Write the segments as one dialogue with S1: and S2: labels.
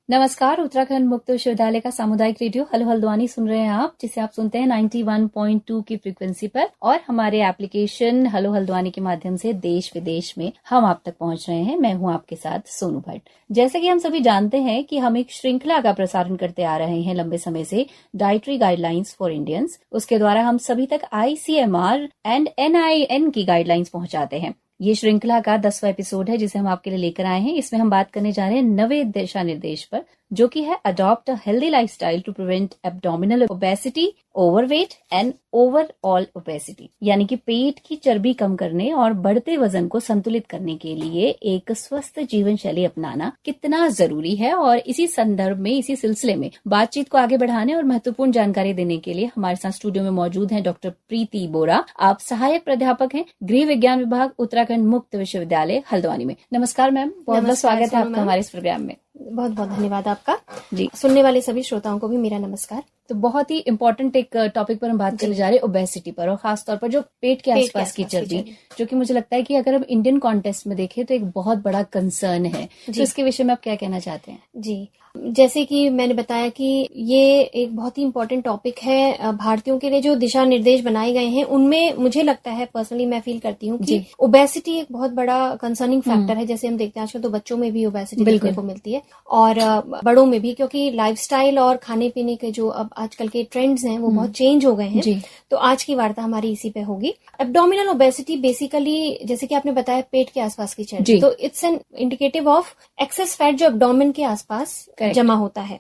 S1: नमस्कार। उत्तराखंड मुक्त विश्वविद्यालय का सामुदायिक रेडियो हलो हल्द्वानी सुन रहे हैं आप, जिसे आप सुनते हैं 91.2 की फ्रीक्वेंसी पर और हमारे एप्लीकेशन हलो हल्द्वानी के माध्यम से देश विदेश में हम आप तक पहुंच रहे हैं। मैं हूं आपके साथ सोनू भट्ट। जैसे कि हम सभी जानते हैं कि हम एक श्रृंखला का प्रसारण करते आ रहे हैं लंबे समय से, डाइटरी गाइडलाइंस फॉर इंडियंस। उसके द्वारा हम सभी तक ICMR एंड NIN की गाइडलाइंस पहुंचाते हैं। ये श्रृंखला का 10वां एपिसोड है जिसे हम आपके लिए लेकर आए हैं। इसमें हम बात करने जा रहे हैं नवे दिशा निर्देश पर, जो कि है adopt a healthy lifestyle to prevent abdominal obesity, overweight and overall obesity, यानी कि पेट की चर्बी कम करने और बढ़ते वजन को संतुलित करने के लिए एक स्वस्थ जीवन शैली अपनाना कितना जरूरी है। और इसी संदर्भ में, इसी सिलसिले में बातचीत को आगे बढ़ाने और महत्वपूर्ण जानकारी देने के लिए हमारे साथ स्टूडियो में मौजूद हैं डॉक्टर प्रीति बोरा। आप सहायक प्राध्यापक हैं, गृह विज्ञान विभाग, उत्तराखंड मुक्त विश्वविद्यालय हल्द्वानी में। नमस्कार मैम, बहुत बहुत स्वागत है आपका हमारे इस प्रोग्राम में।
S2: बहुत बहुत धन्यवाद आपका
S1: जी।
S2: सुनने वाले सभी श्रोताओं को भी मेरा नमस्कार।
S1: तो बहुत ही इम्पोर्टेंट एक टॉपिक पर हम बात करने जा रहे हैं, ओबेसिटी पर, और खासतौर पर जो पेट के आसपास की चर्बी, जो कि मुझे लगता है कि अगर हम इंडियन कॉन्टेक्स्ट में देखें तो एक बहुत बड़ा कंसर्न है। तो इसके विषय में आप क्या कहना चाहते हैं?
S2: जी, जैसे कि मैंने बताया कि ये एक बहुत ही इम्पोर्टेंट टॉपिक है। भारतीयों के लिए जो दिशा निर्देश बनाए गए हैं उनमें मुझे लगता है, पर्सनली मैं फील करती हूँ कि ओबेसिटी एक बहुत बड़ा कंसर्निंग फैक्टर है। जैसे हम देखते हैं आजकल तो बच्चों में भी ओबेसिटी देखने को मिलती है और बड़ों में भी, क्योंकि लाइफस्टाइल और खाने पीने के जो अब आजकल के ट्रेंड्स हैं वो बहुत चेंज हो गए हैं। तो आज की वार्ता हमारी इसी पे होगी। एब्डोमिनल ओबेसिटी बेसिकली, जैसे कि आपने बताया, पेट के आसपास की चर्बी, तो it's an indicative of access fat जो एब्डोमिन के आसपास जमा होता है।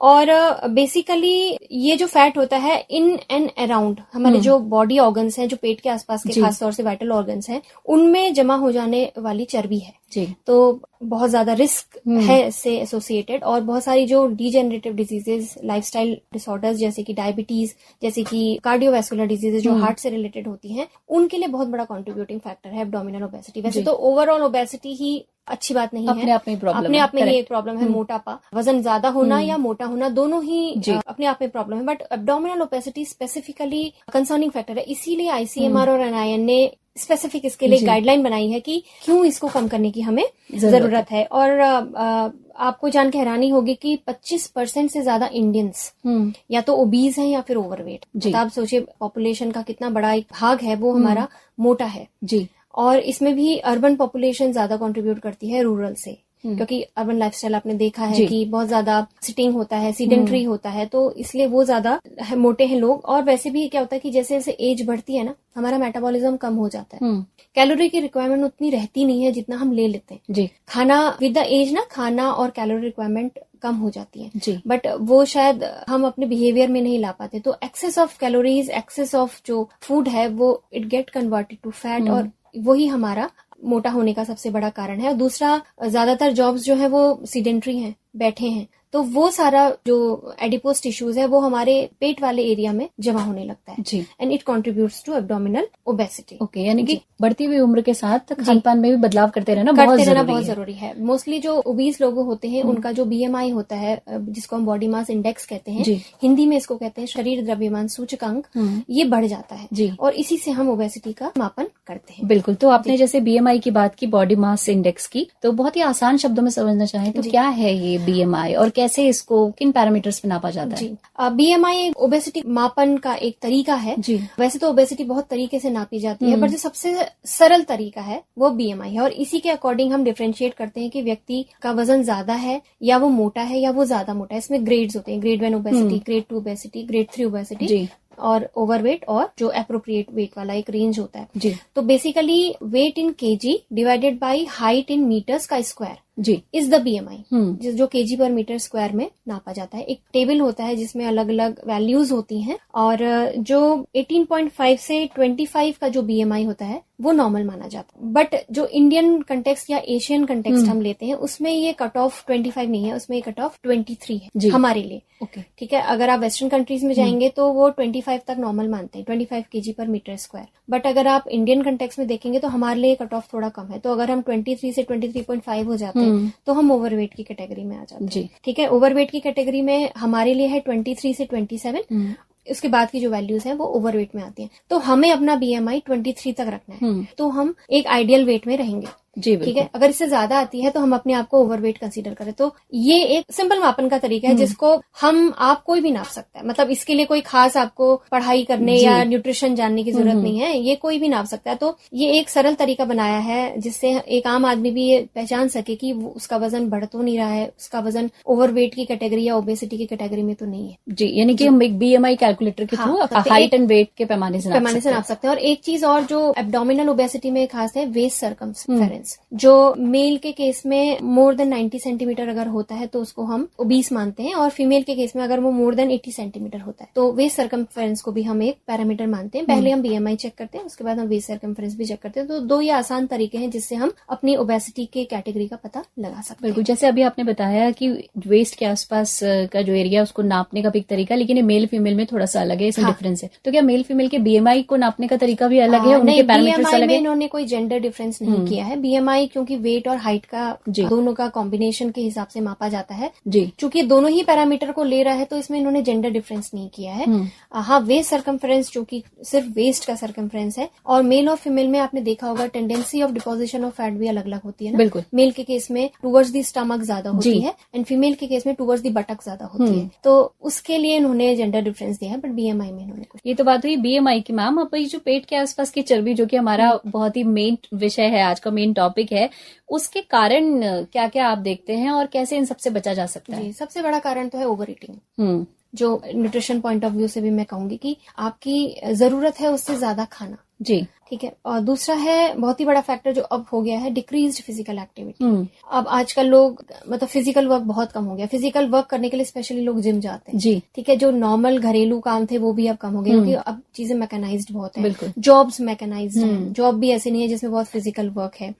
S2: और बेसिकली ये जो फैट होता है इन एंड अराउंड हमारे जो बॉडी ऑर्गन्स हैं, जो पेट के आसपास के खासतौर से वाइटल ऑर्गन्स हैं, उनमें जमा हो जाने वाली चर्बी है। तो बहुत ज्यादा रिस्क है इससे एसोसिएटेड, और बहुत सारी जो डीजेनरेटिव डिजीजेस, लाइफस्टाइल डिसऑर्डर्स जैसे कि डायबिटीज, जैसे कि कार्डियोवैस्कुलर डिजीजेस जो हार्ट से रिलेटेड होती हैं, उनके लिए बहुत बड़ा कंट्रीब्यूटिंग फैक्टर है एब्डोमिनल ओबेसिटी। वैसे तो ओवरऑल ओबेसिटी ही अच्छी बात नहीं है, अपने आप में ही एक प्रॉब्लम है। मोटापा, वजन ज्यादा होना या मोटा होना, दोनों ही अपने आप में प्रॉब्लम है, but abdominal obesity specifically concerning factor है। इसीलिए ICMR और NIN ने स्पेसिफिक इसके लिए गाइडलाइन बनाई है कि क्यों इसको कम करने की हमें जरूरत है। और आपको जान के हैरानी होगी कि 25% से ज्यादा इंडियंस या तो ओबीज हैं या फिर ओवरवेट। तो आप सोचिए पॉपुलेशन का कितना बड़ा एक भाग है वो हमारा मोटा है जी। और इसमें भी अर्बन पॉपुलेशन ज्यादा कंट्रीब्यूट करती है रूरल से, क्योंकि अर्बन लाइफस्टाइल आपने देखा है कि बहुत ज्यादा सिटिंग होता है, सीडेंट्री होता है, तो इसलिए वो ज्यादा मोटे हैं लोग। और वैसे भी क्या होता है कि जैसे जैसे एज बढ़ती है ना, हमारा मेटाबॉलिज्म कम हो जाता है, कैलोरी की रिक्वायरमेंट उतनी रहती नहीं है जितना हम ले लेते हैं जी। खाना विद द एज ना, खाना और कैलोरी रिक्वायरमेंट कम हो जाती है जी, बट वो शायद हम अपने बिहेवियर में नहीं ला पाते। तो excess of calories, excess of जो फूड है वो it get converted to fat, और वही हमारा मोटा होने का सबसे बड़ा कारण है। और दूसरा, ज्यादातर जॉब्स जो है वो सीडेंट्री हैं, बैठे हैं, तो वो सारा जो एडिपोज टिश्यूज है वो हमारे पेट वाले एरिया में जमा होने लगता है जी, and it contributes to abdominal obesity.
S1: Okay, यानी कि बढ़ती हुई उम्र के साथ खान पान में भी बदलाव करते रहना बहुत
S2: जरूरी है। मोस्टली जो ओबीस लोग होते हैं उनका जो BMI होता है, जिसको हम बॉडी मास इंडेक्स कहते हैं, हिंदी में इसको कहते हैं शरीर द्रव्यमान सूचकांक, ये बढ़ जाता है जी, और इसी से हम ओबेसिटी का मापन करते हैं।
S1: बिल्कुल। तो आपने जैसे BMI की बात की, बॉडी मास इंडेक्स की, तो बहुत ही आसान शब्दों में समझना चाहें तो क्या है ये BMI और कैसे इसको किन पैरामीटर्स पे नापा जाता है?
S2: BMI ओबेसिटी मापन का एक तरीका है जी। वैसे तो ओबेसिटी बहुत तरीके से नापी जाती है, पर जो सबसे सरल तरीका है वो BMI है, और इसी के अकॉर्डिंग हम डिफरेंशिएट करते हैं कि व्यक्ति का वजन ज्यादा है या वो मोटा है या वो ज्यादा मोटा है। इसमें ग्रेड्स होते हैं, grade 1 obesity, grade 2 obesity, grade 3 obesity और ओवरवेट, और जो एप्रोप्रिएट वेट वाला एक रेंज होता है जी। तो basically weight in kg divided by height in meters का स्क्वायर जी इज द BMI, जो kg पर मीटर स्क्वायर में नापा जाता है। एक टेबल होता है जिसमें अलग अलग वैल्यूज होती हैं, और जो 18.5 से 25 का जो BMI होता है वो नॉर्मल माना जाता है। बट जो इंडियन कंटेक्स्ट या एशियन कंटेक्स्ट हम लेते हैं उसमें ये कट ऑफ 25 नहीं है, उसमें कट ऑफ 23 है हमारे लिए। ठीक है, अगर आप वेस्टर्न कंट्रीज में जाएंगे तो वो 25 तक नॉर्मल मानते हैं, 25 kg पर मीटर स्क्वायर। बट अगर आप इंडियन कंटेक्स्ट में देखेंगे तो हमारे लिए कट ऑफ थोड़ा कम है। तो अगर हम 23 से 23.5 हो जाते हैं तो हम ओवरवेट की कैटेगरी में आ जाते हैं। ठीक है, ओवरवेट की कैटेगरी में हमारे लिए है 23 से 27, उसके बाद की जो वैल्यूज हैं वो ओवरवेट में आती हैं। तो हमें अपना BMI 23 तक रखना है, तो हम एक आइडियल वेट में रहेंगे।
S1: जी,
S2: ठीक है। अगर इससे ज्यादा आती है तो हम अपने आप को ओवरवेट कंसीडर करें। तो ये एक सिंपल मापन का तरीका है जिसको आप कोई भी नाप सकता है। मतलब इसके लिए कोई खास आपको पढ़ाई करने या न्यूट्रिशन जानने की जरूरत नहीं है, ये कोई भी नाप सकता है। तो ये एक सरल तरीका बनाया है जिससे एक आम आदमी भी ये पहचान सके कि उसका वजन बढ़ तो नहीं रहा है, उसका वजन ओवरवेट की कैटेगरी या ओबेसिटी की कैटेगरी में तो नहीं है।
S1: जी, यानी कि हम एक BMI कैलकुलेटर के थ्रू हाइट एंड वेट के पैमाने से नाप
S2: सकते हैं। और एक चीज और जो एब्डोमिनल ओबेसिटी में खास है, वेस्ट सर्कमफेरेंस, जो मेल के केस में मोर देन 90 सेंटीमीटर अगर होता है तो उसको हम ओबीस मानते हैं, और फीमेल के केस में अगर वो मोर देन 80 सेंटीमीटर होता है तो वेस्ट सर्कमफेरेंस को भी हम एक पैरामीटर मानते हैं। पहले हम BMI चेक करते हैं, उसके बाद हम वेस्ट सर्कमफेरेंस भी चेक करते हैं। तो दो ये आसान तरीके हैं जिससे हम अपनी ओबेसिटी के कैटेगरी का पता लगा सकते हैं।
S1: बिल्कुल, जैसे अभी आपने बताया कि वेस्ट के आसपास का जो एरिया उसको नापने का भी एक तरीका, लेकिन ये मेल फीमेल में थोड़ा सा अलग है, इसमें डिफरेंस है। तो क्या मेल फीमेल के BMI को नापने का तरीका भी अलग है, उनके पैरामीटर्स अलग है?
S2: इन्होंने कोई जेंडर डिफरेंस नहीं किया है। BMI क्योंकि वेट और हाइट का दोनों का कॉम्बिनेशन के हिसाब से मापा जाता है जी। चूंकि दोनों ही पैरामीटर को ले रहा है तो इसमें इन्होंने जेंडर डिफरेंस नहीं किया है। हाँ, वेस्ट सर्कमफेरेंस जो कि सिर्फ वेस्ट का सर्कमफेरेंस है, और मेल और फीमेल में आपने देखा होगा tendency of deposition of fat भी अलग अलग होती है ना।
S1: बिल्कुल,
S2: मेल के केस में टूवर्ड्स दी स्टमक ज्यादा होती है एंड फीमेल के केस में टूवर्ड्स दी बटक ज्यादा होती है। तो उसके लिए इन्होंने जेंडर डिफरेंस दिया है, बट BMI में इन्होंने कुछ।
S1: ये तो बात हुई BMI की। मैम, अब जो पेट के आसपास की चर्बी, जो कि हमारा बहुत ही मेन विषय है, आज का मेन टॉपिक है, उसके कारण क्या क्या आप देखते हैं और कैसे इन सबसे बचा जा सकता है?
S2: जी, सबसे बड़ा कारण तो है ओवर ईटिंग, जो न्यूट्रिशन पॉइंट ऑफ व्यू से भी मैं कहूंगी कि आपकी जरूरत है उससे ज्यादा खाना जी। ठीक है। और दूसरा है बहुत ही बड़ा फैक्टर जो अब हो गया है, डिक्रीज्ड फिजिकल एक्टिविटी। अब आजकल लोग मतलब फिजिकल वर्क बहुत कम हो गया। फिजिकल वर्क करने के लिए स्पेशली लोग जिम जाते हैं जी। ठीक है। जो नॉर्मल घरेलू काम थे वो भी अब कम हो गए क्योंकि अब चीजें मैकेनाइज्ड बहुत है, जॉब्स मैकेनाइज्ड है, जॉब भी ऐसे नहीं है जिसमें बहुत फिजिकल वर्क है।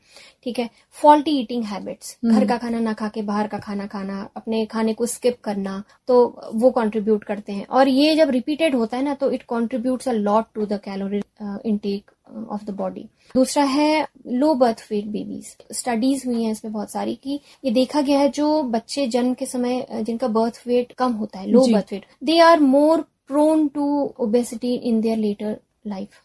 S2: ठीक है। फॉल्टी ईटिंग हैबिट्स, घर का खाना ना खा के बाहर का खाना खाना, अपने खाने को स्किप करना, तो वो कंट्रीब्यूट करते हैं। और ये जब रिपीटेड होता है ना तो it contributes a lot to the calorie intake of the body. दूसरा है low birth weight babies. Studies हुई हैं इसमें बहुत सारी कि ये देखा गया है जो बच्चे जन्म के समय जिनका बर्थ वेट कम होता है, low birth weight, they are more prone to obesity in their later life.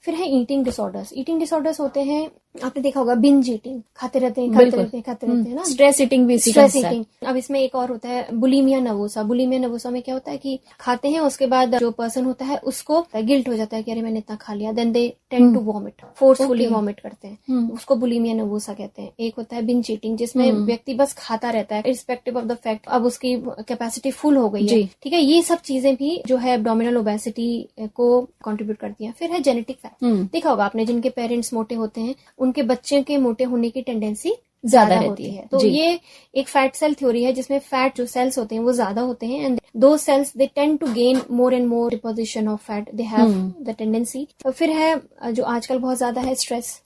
S2: फिर है ईटिंग डिसऑर्डर्स। ईटिंग डिसऑर्डर्स होते हैं, आपने देखा होगा बिंज ईटिंग, खाते रहते हैं ना। स्ट्रेस ईटिंग भी, स्ट्रेस ईटिंग। अब इसमें एक और होता है बुलिमिया नर्वोसा। बुलिमिया नर्वोसा में क्या होता है कि खाते हैं, उसके बाद जो पर्सन होता है उसको गिल्ट हो जाता है कि अरे मैंने इतना खा लिया, then they tend to vomit, forcefully vomit करते हैं, उसको बुलिमिया नर्वोसा कहते हैं। एक होता है बिंज ईटिंग जिसमें व्यक्ति बस खाता रहता है रिस्पेक्टिव ऑफ द फैक्ट, अब उसकी कैपेसिटी फुल हो गई है। ठीक है। ये सब चीजें भी जो है एब्डोमिनल ओबेसिटी को कंट्रीब्यूट करती है। फिर है जेनेटिक फैक्ट। देखा होगा आपने, जिनके पेरेंट्स मोटे होते हैं उनके बच्चे के मोटे होने की टेंडेंसी ज्यादा रहती है। तो ये एक फैट सेल थ्योरी है जिसमें फैट जो सेल्स होते हैं वो ज्यादा होते हैं and those cells they tend to gain more and more deposition of fat, they have the tendency. फिर है जो आजकल बहुत ज्यादा है stress,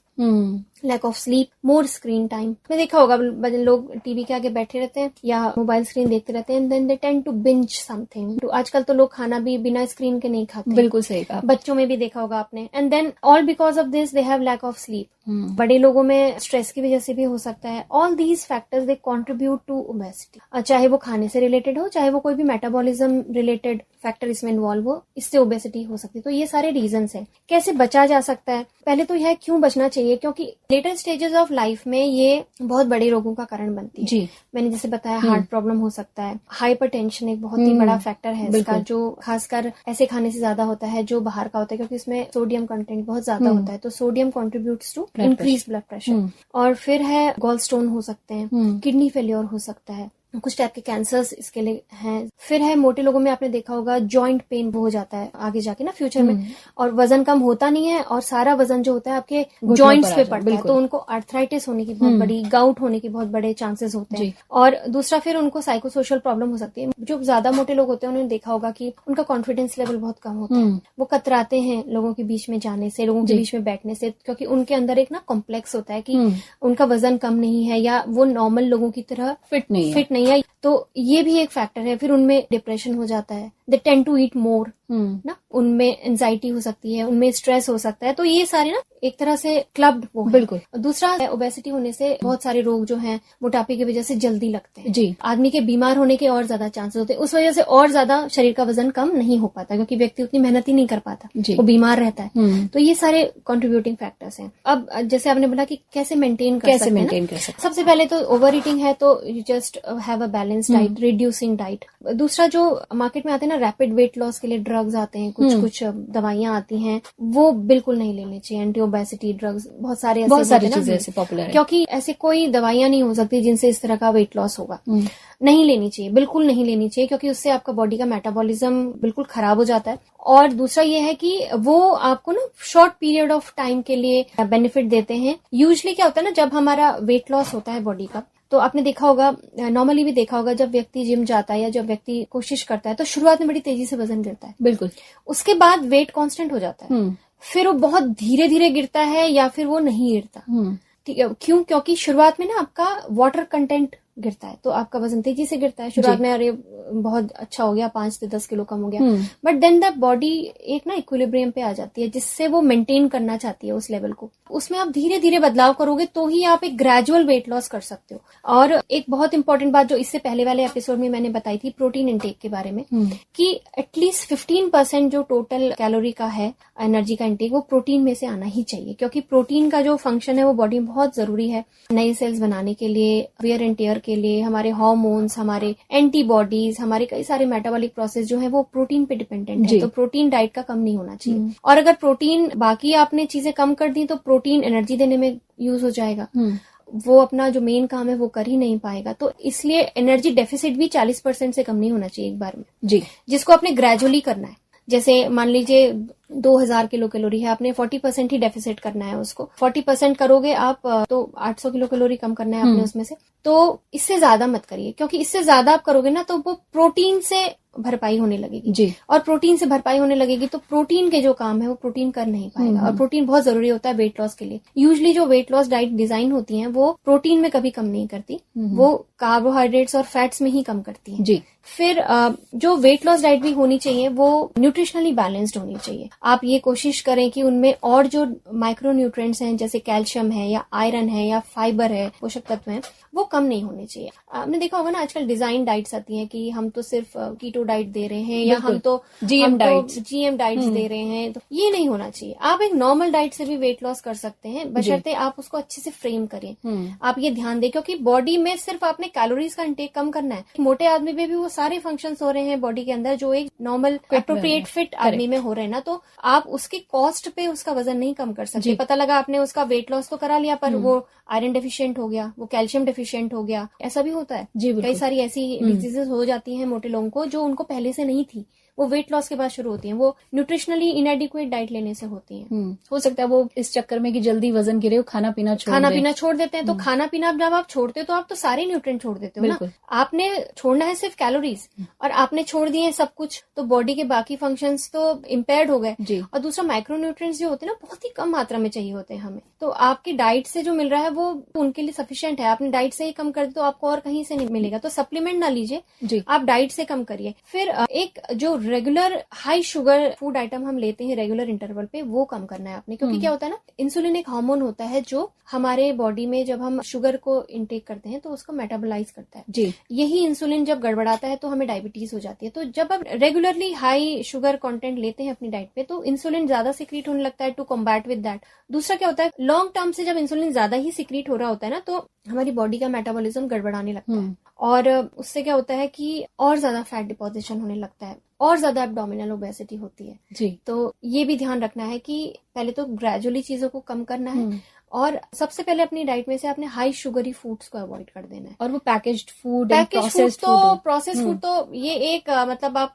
S2: lack of sleep, more screen time. आपने देखा होगा लोग टीवी के आगे बैठे रहते हैं या मोबाइल स्क्रीन देखते रहते हैं, then they tend to binge something. तो आजकल तो लोग खाना भी बिना स्क्रीन के नहीं खाते।
S1: बिल्कुल सही कहा।
S2: बच्चों में भी देखा होगा आपने। And then all because of this they have lack of sleep. बड़े लोगों में स्ट्रेस की वजह से भी हो सकता है। All these factors they contribute to obesity. चाहे वो खाने से रिलेटेड हो, चाहे वो कोई भी मेटाबॉलिज्म रिलेटेड फैक्टर इसमें इन्वॉल्व हो, इससे ओबेसिटी हो सकती है। तो ये सारे रीजंस हैं। कैसे बचा जा सकता है? पहले तो यह क्यों बचना चाहिए, क्योंकि लेटर स्टेजेस ऑफ लाइफ में ये बहुत बड़े रोगों का कारण बनती है जी। मैंने जैसे बताया हार्ट प्रॉब्लम हो सकता है, हाइपरटेंशन एक बहुत ही बड़ा फैक्टर है इसका, जो खासकर ऐसे खाने से ज्यादा होता है जो बाहर का होता है, क्योंकि इसमें सोडियम कंटेंट बहुत ज्यादा होता है। तो sodium contributes to increase blood pressure. और फिर है गॉल स्टोन हो सकते हैं, किडनी फेलियर हो सकता है, कुछ टाइप के कैंसर्स इसके लिए हैं। फिर है मोटे लोगों में आपने देखा होगा जॉइंट पेन हो जाता है आगे जाके ना फ्यूचर में, और वजन कम होता नहीं है और सारा वजन जो होता है आपके जॉइंट्स पे पड़ता है, तो उनको आर्थराइटिस होने की बहुत बड़ी, गाउट होने की बहुत बड़े चांसेस होते हैं। और दूसरा फिर उनको साइको सोशल प्रॉब्लम हो सकती है। जो ज्यादा मोटे लोग होते हैं उन्होंने देखा होगा कि उनका कॉन्फिडेंस लेवल बहुत कम होता है, वो कतराते हैं लोगों के बीच में जाने से, लोगों के बीच में बैठने से, क्योंकि उनके अंदर एक ना कॉम्प्लेक्स होता है कि उनका वजन कम नहीं है या वो नॉर्मल लोगों की तरह फिट नहीं है। तो ये भी एक फैक्टर है। फिर उनमें डिप्रेशन हो जाता है, दे टेंड टू ईट मोर ना, उनमें एंजाइटी हो सकती है, उनमें स्ट्रेस हो सकता है। तो ये सारे ना एक तरह से क्लब्ड वो है।
S1: बिल्कुल।
S2: दूसरा, ओबेसिटी होने से बहुत सारे रोग जो हैं मोटापे की वजह से जल्दी लगते हैं
S1: जी।
S2: आदमी के बीमार होने के और ज्यादा चांसेस होते हैं। उस वजह से और ज्यादा शरीर का वजन कम नहीं हो पाता, क्योंकि व्यक्ति उतनी मेहनत ही नहीं कर पाता, वो बीमार रहता है। तो ये सारे कंट्रीब्यूटिंग फैक्टर्स हैं। अब जैसे आपने बोला कि कैसे मेंटेन कर सकते हैं। सबसे पहले तो ओवर ईटिंग है तो you just have a balance diet, reducing diet. दूसरा, जो मार्केट में आते हैं ना रैपिड वेट लॉस के लिए ड्रग्स आते हैं, कुछ दवाइयां आती हैं, वो बिल्कुल नहीं लेनी चाहिए। एंटी ओबेसिटी ड्रग्स बहुत सारी चीजें ऐसे पॉपुलर है, क्योंकि ऐसे कोई दवाइयां नहीं हो सकती जिनसे इस तरह का वेट लॉस होगा। नहीं लेनी चाहिए, बिल्कुल नहीं लेनी चाहिए, क्योंकि उससे आपका बॉडी का मेटाबॉलिज्म बिल्कुल खराब हो जाता है। और दूसरा ये है कि वो आपको ना शॉर्ट पीरियड ऑफ टाइम के लिए बेनिफिट देते हैं। यूजुअली क्या होता है ना, जब हमारा वेट लॉस होता है बॉडी का, तो आपने देखा होगा, नॉर्मली भी देखा होगा, जब व्यक्ति जिम जाता है या जब व्यक्ति कोशिश करता है तो शुरुआत में बड़ी तेजी से वजन गिरता है। बिल्कुल। उसके बाद वेट कांस्टेंट हो जाता है, फिर वो बहुत धीरे धीरे गिरता है या फिर वो नहीं गिरता। ठीक है, क्यों? क्योंकि शुरुआत में ना आपका वाटर कंटेंट गिरता है, तो आपका वजन तेजी से गिरता है। शुरुआत में अरे बहुत अच्छा हो गया, 5 से 10 किलो कम हो गया, बट देन द बॉडी एक ना इक्विलिब्रियम पे आ जाती है, जिससे वो मेंटेन करना चाहती है उस लेवल को। उसमें आप धीरे धीरे बदलाव करोगे तो ही आप एक ग्रेजुअल वेट लॉस कर सकते हो। और एक बहुत इंपॉर्टेंट बात जो इससे पहले वाले एपिसोड में मैंने बताई थी, प्रोटीन इंटेक के बारे में, कि एटलीस्ट 15% जो टोटल कैलोरी का है एनर्जी का इंटेक, वो प्रोटीन में से आना ही चाहिए, क्योंकि प्रोटीन का जो फंक्शन है वो बॉडी में बहुत जरूरी है नए सेल्स बनाने के लिए, वियर एंड टेयर के लिए, हमारे हार्मोन्स, हमारे एंटीबॉडीज, हमारे कई सारे मेटाबॉलिक प्रोसेस जो है वो प्रोटीन पे डिपेंडेंट है। तो प्रोटीन डाइट का कम नहीं होना चाहिए। और अगर प्रोटीन बाकी आपने चीजें कम कर दी तो प्रोटीन एनर्जी देने में यूज हो जाएगा, वो अपना जो मेन काम है वो कर ही नहीं पाएगा। तो इसलिए एनर्जी डेफिसिट भी 40% से कम नहीं होना चाहिए एक बार में जी, जिसको आपने ग्रेजुअली करना है। जैसे मान लीजिए 2000 किलो कैलोरी है, आपने 40% ही डेफिसिट करना है उसको। 40% करोगे आप तो 800 किलो कैलोरी कम करना है आपने उसमें से। तो इससे ज्यादा मत करिए, क्योंकि इससे ज्यादा आप करोगे ना तो वो प्रोटीन से भरपाई होने लगेगी जी। और प्रोटीन से भरपाई होने लगेगी तो प्रोटीन के जो काम है वो प्रोटीन कर नहीं पाएगा। और प्रोटीन बहुत जरूरी होता है वेट लॉस के लिए। यूजुअली जो वेट लॉस डाइट डिजाइन होती है वो प्रोटीन में कभी कम नहीं करती, वो कार्बोहाइड्रेट्स और फैट्स में ही कम करती है जी। फिर जो वेट लॉस डाइट भी होनी चाहिए वो न्यूट्रिशनली बैलेंस्ड होनी चाहिए। आप ये कोशिश करें कि उनमें और जो माइक्रो न्यूट्रिएंट्स हैं, जैसे कैल्शियम है या आयरन है या फाइबर है, पोषक तत्व हैं, वो कम नहीं होने चाहिए। आपने देखा होगा ना आजकल डिजाइन डाइट्स आती हैं कि हम तो सिर्फ कीटो डाइट दे रहे हैं या हम तो जीएम डाइट्स दे रहे हैं। तो ये नहीं होना चाहिए। आप एक नॉर्मल डाइट से भी वेट लॉस कर सकते हैं, बशर्ते आप उसको अच्छे से फ्रेम करें। आप ये ध्यान दें, क्योंकि बॉडी में सिर्फ आपने कैलोरीज का इंटेक कम करना है। मोटे आदमी में भी वो सारे फंक्शंस हो रहे हैं बॉडी के अंदर जो एक नॉर्मल एप्रोप्रिएट फिट आदमी में हो रहे हैं ना, तो आप उसके कॉस्ट पे उसका वजन नहीं कम कर सकते। पता लगा आपने उसका वेट लॉस तो करा लिया, पर वो आयरन डेफिशिएंट हो गया, वो कैल्शियम डेफिशिएंट हो गया, ऐसा भी होता है। कई सारी ऐसी डिजीजेस हो जाती हैं मोटे लोगों को जो उनको पहले से नहीं थी, वो वेट लॉस के बाद शुरू होती हैं। वो न्यूट्रिशनली इनएडिक्वेट डाइट लेने से होती हैं।
S1: हो सकता है वो इस चक्कर में कि जल्दी वजन गिरे, वो खाना पीना
S2: छोड़ देते हैं। तो खाना पीना जब आप छोड़ते हो तो आप तो सारे न्यूट्रिएंट छोड़ देते हो ना। आपने छोड़ना है सिर्फ कैलोरीज, और आपने छोड़ दिए सब कुछ, तो बॉडी के बाकी फंक्शंस तो इम्पेयर्ड हो गए। और दूसरा, माइक्रो न्यूट्रिएंट्स जो होते हैं ना बहुत ही कम मात्रा में चाहिए होते हैं हमें। तो आपकी डाइट से जो मिल रहा है वो उनके लिए सफिशिएंट है। आपने डाइट से ही कम कर दे तो आपको और कहीं से नहीं मिलेगा। तो सप्लीमेंट ना लीजिए, आप डाइट से कम करिए। फिर एक जो regular high sugar food item हम लेते हैं रेगुलर इंटरवल पे, वो कम करना है आपने। क्योंकि क्या होता है ना, इंसुलिन एक हार्मोन होता है जो हमारे बॉडी में जब हम शुगर को इंटेक करते हैं तो उसको मेटाबोलाइज करता है जी। यही इंसुलिन जब गड़बड़ाता है तो हमें डायबिटीज हो जाती है। तो जब आप रेगुलरली हाई शुगर कंटेंट लेते हैं अपनी डाइट पे तो इंसुलिन ज्यादा सिक्रीट होने लगता है टू कॉम्बैट विद दैट। दूसरा क्या होता है, लॉन्ग टर्म से जब इंसुलिन ज्यादा ही सिक्रीट हो रहा होता है ना, तो हमारी बॉडी का मेटाबॉलिज्म गड़बड़ाने लगता है। और उससे क्या होता है कि और ज्यादा फैट डिपोजिशन होने लगता है, और ज्यादा एब्डोमिनल ओबेसिटी होती है जी। तो ये भी ध्यान रखना है कि पहले तो ग्रेजुअली चीजों को कम करना है, और सबसे पहले अपनी डाइट में से आपने हाई शुगरी फूड्स को अवॉइड कर देना है।
S1: और वो पैकेज्ड फूड,
S2: प्रोसेस्ड फूड तो ये एक मतलब आप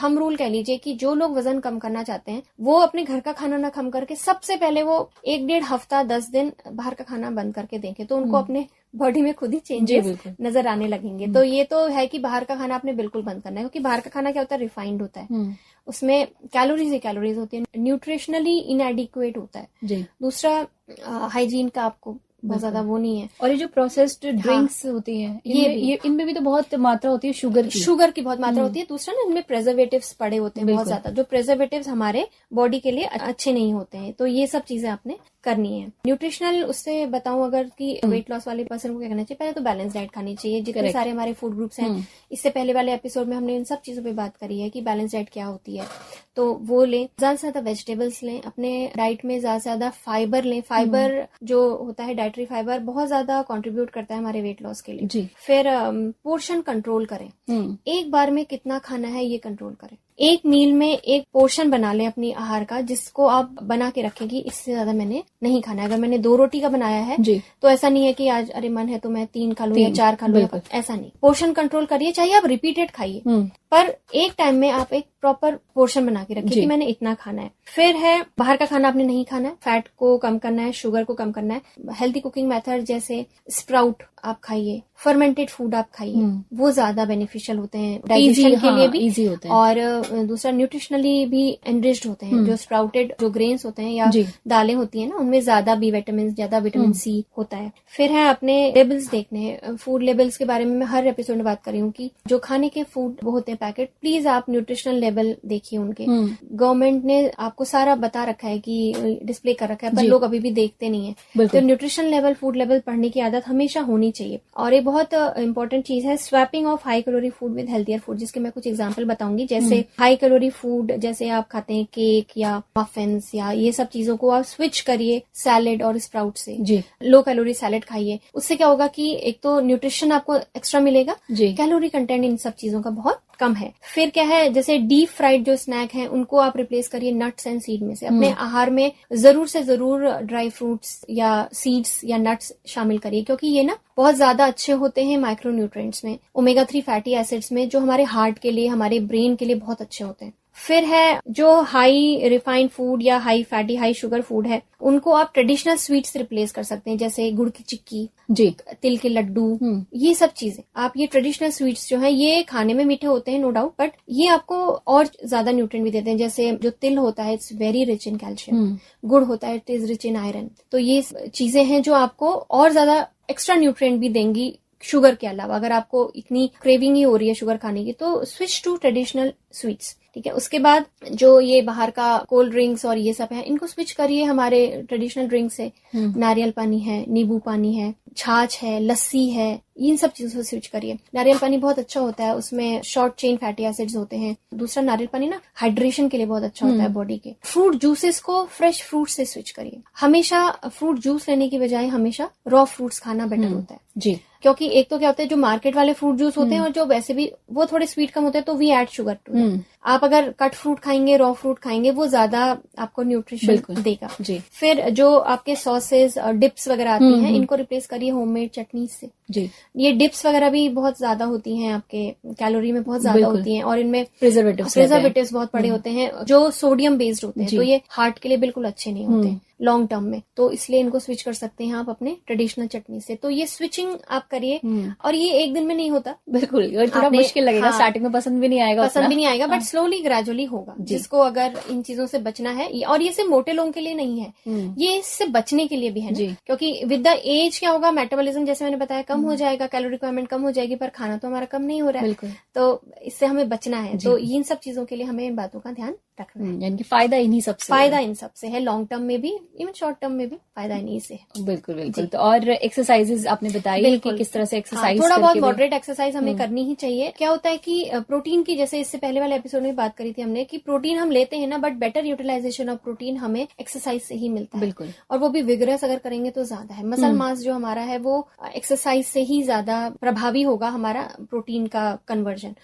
S2: थंब रूल कह लीजिए कि जो लोग वजन कम करना चाहते हैं वो अपने घर का खाना ना कम करके सबसे पहले वो 1-1.5 हफ्ता 10 दिन बाहर का खाना बंद करके देखें, तो उनको अपने बॉडी में खुद ही चेंजेस नजर आने लगेंगे। तो ये तो है कि बाहर का खाना आपने बिल्कुल बंद करना है, क्योंकि बाहर का खाना क्या होता है, रिफाइंड होता है, उसमें कैलोरीज ही कैलोरीज होती है, न्यूट्रिशनली इनएडिक्वेट होता है जी। दूसरा, हाइजीन का आपको बहुत ज्यादा वो नहीं है।
S1: और ये जो प्रोसेस्ड ड्रिंक्स होती हैं, ये इनमें भी तो बहुत मात्रा होती है शुगर की
S2: बहुत मात्रा होती है। दूसरा ना, इनमें प्रेजर्वेटिव्स पड़े होते हैं बहुत ज्यादा, जो प्रेजर्वेटिव्स हमारे बॉडी के लिए अच्छे नहीं होते हैं। तो ये सब चीजें आपने करनी है। न्यूट्रिशनल उससे बताऊं अगर कि वेट लॉस वाले पर्सन को क्या करना चाहिए, पहले तो बैलेंस डाइट खानी चाहिए। जितने सारे हमारे फूड ग्रुप्स हैं, इससे पहले वाले एपिसोड में हमने इन सब चीजों पे बात करी है कि बैलेंस डाइट क्या होती है, तो वो लें। ज्यादा से ज्यादा वेजिटेबल्स लें अपने डाइट में, ज्यादा से ज्यादा फाइबर लें। फाइबर जो होता है, डाइटरी फाइबर, बहुत ज्यादा कंट्रीब्यूट करता है हमारे वेट लॉस के लिए। फिर पोर्शन कंट्रोल करें, एक बार में कितना खाना है ये कंट्रोल करें। एक मील में एक पोर्शन बना लें अपनी आहार का, जिसको आप बना के रखें कि इससे ज्यादा मैंने नहीं खाना है। अगर मैंने 2 रोटी का बनाया है तो ऐसा नहीं है कि आज अरे मन है तो मैं 3 खा लूं या 4 खा लूं, ऐसा नहीं। पोर्शन कंट्रोल करिए, चाहे आप रिपीटेड खाइए, पर एक टाइम में आप एक प्रॉपर पोर्शन बना के रखिए कि मैंने इतना खाना है। फिर है, बाहर का खाना आपने नहीं खाना है, फैट को कम करना है, शुगर को कम करना है। हेल्थी कुकिंग मेथड जैसे स्प्राउट आप खाइए, फर्मेंटेड फूड आप खाइए, वो ज्यादा बेनिफिशियल होते हैं डाइजेशन के लिए भी, इजी होते हैं। और दूसरा न्यूट्रिशनली भी एनरिच्ड होते हैं। जो स्प्राउटेड जो ग्रेन्स होते हैं या दालें होती है ना, उनमें ज्यादा बी विटामिन, ज्यादा विटामिन सी होता है। फिर है अपने लेबल्स देखने, फूड लेबल्स के बारे में मैं हर एपिसोड में बात कर रही हूँ कि जो खाने के फूड वो होते हैं पैकेट, प्लीज आप न्यूट्रिशनल लेवल देखिए उनके। गवर्नमेंट ने आपको सारा बता रखा है कि डिस्प्ले कर रखा है, पर लोग अभी भी देखते नहीं है। तो न्यूट्रिशन लेवल, फूड लेवल पढ़ने की आदत हमेशा होनी चाहिए। और ये बहुत इंपॉर्टेंट चीज है, swapping of high calorie food with healthier food, जिसके मैं कुछ एग्जांपल बताऊंगी। जैसे हाई कैलोरी फूड जैसे आप खाते हैं केक या मफिन्स या ये सब चीजों को आप स्विच करिए सैलेड और स्प्राउट से। लो कैलोरी सैलेड खाइए, उससे क्या होगा कि एक तो न्यूट्रिशन आपको एक्स्ट्रा मिलेगा, कैलोरी कंटेंट इन सब चीजों का बहुत कम है। फिर क्या है, जैसे डीप फ्राइड जो स्नैक हैं उनको आप रिप्लेस करिए नट्स एंड सीड में से। अपने आहार में जरूर से जरूर ड्राई फ्रूट्स या सीड्स या नट्स शामिल करिए, क्योंकि ये ना बहुत ज्यादा अच्छे होते हैं माइक्रो न्यूट्रिएंट्स में, ओमेगा 3 फैटी एसिड्स में, जो हमारे हार्ट के लिए, हमारे ब्रेन के लिए बहुत अच्छे होते हैं। फिर है जो हाई रिफाइंड फूड या high fatty, high sugar food है, उनको आप ट्रेडिशनल स्वीट से रिप्लेस कर सकते हैं, जैसे गुड़ की चिक्की, तिल के लड्डू, ये सब चीजें आप, ये ट्रेडिशनल स्वीट्स जो हैं ये खाने में मीठे होते हैं नो डाउट, बट ये आपको और ज्यादा न्यूट्रिएंट भी देते हैं। जैसे जो तिल होता है it's very rich in calcium, गुड़ होता है it is rich in iron. तो ये चीजें हैं जो आपको और ज्यादा एक्स्ट्रा न्यूट्रिएंट भी देंगी शुगर के अलावा। अगर आपको इतनी क्रेविंग ही हो रही है शुगर खाने की, तो स्विच टू ट्रेडिशनल स्वीट्स, ठीक है। उसके बाद जो ये बाहर का कोल्ड ड्रिंक्स और ये सब है, इनको स्विच करिए हमारे ट्रेडिशनल ड्रिंक से। नारियल पानी है, नींबू पानी है, छाछ है, लस्सी है, इन सब चीजों से स्विच करिए। नारियल पानी बहुत अच्छा होता है, उसमें शॉर्ट चेन फैटी एसिड्स होते हैं। दूसरा, नारियल पानी ना हाइड्रेशन के लिए बहुत अच्छा होता है बॉडी के। फ्रूट जूसेस को फ्रेश फ्रूट से स्विच करिए। हमेशा फ्रूट जूस लेने की बजाय हमेशा रॉ फ्रूट्स खाना बेटर होता है क्योंकि एक तो क्या होता है, जो मार्केट वाले फ्रूट जूस होते हैं और जो वैसे भी वो थोड़े स्वीट कम होते हैं, तो वी ऐड शुगर टू। आप अगर कट फ्रूट खाएंगे, रॉ फ्रूट खाएंगे, वो ज्यादा आपको न्यूट्रिशन देगा। फिर जो आपके सॉसेस और डिप्स वगैरह आती हैं, इनको रिप्लेस करिए होममेड चटनी से। ये डिप्स वगैरह भी बहुत ज्यादा होती हैं, आपके कैलोरी में बहुत ज्यादा होती हैं, और इनमें प्रिजर्वेटिव्स बहुत पड़े होते हैं जो सोडियम बेस्ड होते हैं, तो ये हार्ट के लिए बिल्कुल अच्छे नहीं होते लॉन्ग टर्म में। तो इसलिए इनको स्विच कर सकते हैं आप अपने ट्रेडिशनल चटनी से। तो ये स्विचिंग आप करिए, और ये एक दिन में नहीं होता, बिल्कुल थोड़ा मुश्किल लगेगा, स्टार्टिंग में पसंद भी नहीं आएगा, बट स्लोली ग्रेजुअली होगा। जिसको अगर इन चीजों से बचना है, और ये सिर्फ मोटे लोगों के लिए नहीं है, ये इससे बचने के लिए भी है ना, क्योंकि विद द एज क्या होगा, मेटाबॉलिज्म जैसे मैंने बताया कम हो जाएगा, कैलोरी रिक्वायरमेंट कम हो जाएगी, पर खाना तो हमारा कम नहीं हो रहा है, तो इससे हमें बचना है। तो इन सब चीजों के लिए हमें इन बातों का ध्यान रखना है। यानी कि फायदा इन सबसे है, लॉन्ग टर्म में भी, इवन शॉर्ट टर्म में भी फायदा इन्हीं से है। बिल्कुल। तो और एक्सरसाइजेज आपने बताई कि किस तरह से एक्सरसाइज, थोड़ा बहुत मॉडरेट एक्सरसाइज हमें करनी ही चाहिए। क्या होता है कि प्रोटीन की, जैसे इससे पहले वाले एपिसोड में बात करी थी हमने, कि प्रोटीन हम लेते हैं ना, but better utilization of protein हमें एक्सरसाइज से ही मिलता है। बिल्कुल। और वो भी विगरस अगर करेंगे तो ज्यादा है। मसल मास जो हमारा है वो एक्सरसाइज से ही ज्यादा प्रभावी होगा, हमारा प्रोटीन का कन्वर्जन।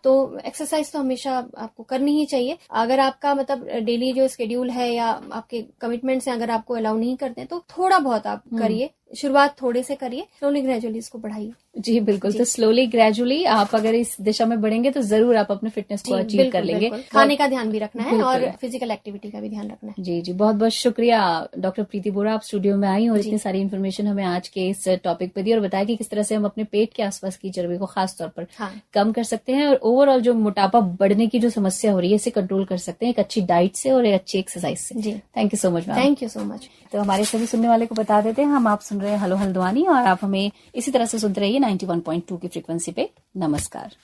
S2: तो एक्सरसाइज तो हमेशा आपको करनी ही चाहिए। अगर आपका मतलब डेली जो शेड्यूल है या आपके कमिटमेंट्स हैं, अगर आपको अलाउ नहीं करते हैं, तो थोड़ा बहुत आप करिए, शुरुआत थोड़े से करिए, स्लोली ग्रेजुअली इसको बढ़ाइए। जी बिल्कुल। तो स्लोली ग्रेजुअली आप अगर इस दिशा में बढ़ेंगे तो जरूर आप अपने फिटनेस को अचीव कर लेंगे। खाने का ध्यान भी रखना है और फिजिकल एक्टिविटी का भी ध्यान रखना है। जी बहुत बहुत शुक्रिया डॉक्टर प्रीति बोरा, आप स्टूडियो में आई और इतनी सारी इन्फॉर्मेशन हमें आज के इस टॉपिक पे दी, और बताया कि किस तरह से हम अपने पेट के आसपास की चर्बी को खास तौर पर कम कर सकते हैं, और ओवरऑल जो मोटापा बढ़ने की जो समस्या हो रही है इसे कंट्रोल कर सकते हैं एक अच्छी डाइट से और एक अच्छी एक्सरसाइज से। जी thank you so much. Thank you so much. तो हमारे सभी सुनने वाले को बता देते हैं, हम आप सुन
S1: रहे हैं हेलो हल्द्वानी और आप हमें इसी तरह से सुनते रहिए 91.2 की फ्रीक्वेंसी पे। नमस्कार।